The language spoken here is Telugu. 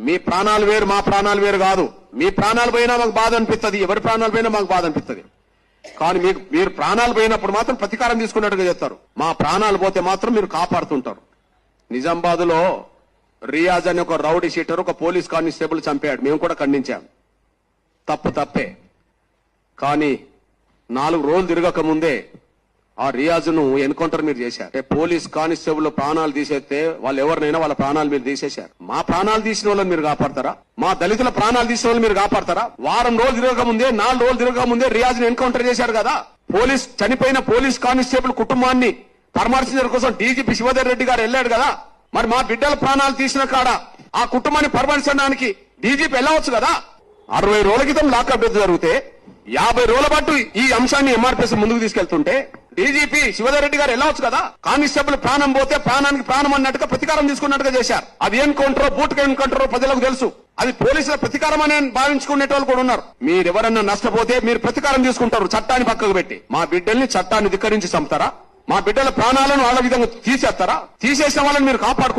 మీ ప్రాణాలు వేరు మా ప్రాణాలు వేరు కాదు. మీ ప్రాణాలు పోయినా మాకు బాధ అనిపిస్తుంది, ఎవరి ప్రాణాలు పోయినా మాకు బాధ అనిపిస్తుంది. కానీ మీరు ప్రాణాలు పోయినప్పుడు మాత్రం ప్రతీకారం తీసుకున్నట్టుగా చేస్తారు. మా ప్రాణాలు పోతే మాత్రం మీరు కాపాడుతుంటారు. నిజామాబాద్ లో రియాజ్ అనే ఒక రౌడీ షీటర్ ఒక పోలీస్ కానిస్టేబుల్ చంపాడు. మేము కూడా ఖండించాం. తప్పే. కానీ 4 రోజులు తిరగక ముందే ఆ రియాజ్ ను ఎన్కౌంటర్ మీరు చేశారు. పోలీస్ కానిస్టేబుల్ ప్రాణాలు తీసేస్తే వాళ్ళు ఎవరినైనా వాళ్ళ ప్రాణాలు మీరు తీసేశారు. మా ప్రాణాలు తీసిన వాళ్ళని మీరు కాపాడతారా? మా దళితుల ప్రాణాలు తీసిన వాళ్ళు మీరు కాపాడతారా? వారం రోజులు తిరగక ముందే 4 రోజులు తిరగక ముందే రియాజ్ ను ఎన్కౌంటర్ చేశారు కదా. చనిపోయిన పోలీస్ కానిస్టేబుల్ కుటుంబాన్ని పరామర్శించడం కోసం డీజీపీ శివధర్ రెడ్డి గారు వెళ్ళాడు కదా. మరి మా బిడ్డల ప్రాణాలు తీసిన కాడ ఆ కుటుంబాన్ని పరామర్శించడానికి డీజీపీ వెళ్ళవచ్చు కదా. 60 రోజుల క్రితం లాకప్ డెత్ జరిగితే 50 రోజుల పాటు ఈ అంశాన్ని ఎంఆర్పీఎస్ ముందుకు తీసుకెళ్తుంటే డీజీపీ శివధర్ రెడ్డి గారు వెళ్ళవచ్చు కదా. కానిస్టేబుల్ ప్రాణం పోతే ప్రాణానికి ప్రాణం అన్నట్టుగా ప్రతీకారం తీసుకున్నట్టుగా చేశారు. అది ఎన్కౌంటర్ బూట్ ఎన్కౌంటర్ ప్రజలకు తెలుసు. అది పోలీసుల ప్రతీకారం అని భావించుకునే వాళ్ళు కూడా ఉన్నారు. మీరెవరన్నా నష్టపోతే మీరు ప్రతీకారం తీసుకుంటారు చట్టాన్ని పక్కకు పెట్టి. మా బిడ్డల్ని చట్టాన్ని ధిక్కరించి చంపుతారా? మా బిడ్డల ప్రాణాలను వాళ్ళ విధంగా తీసేస్తారా? తీసేసిన వాళ్ళని మీరు కాపాడుకుంటారు.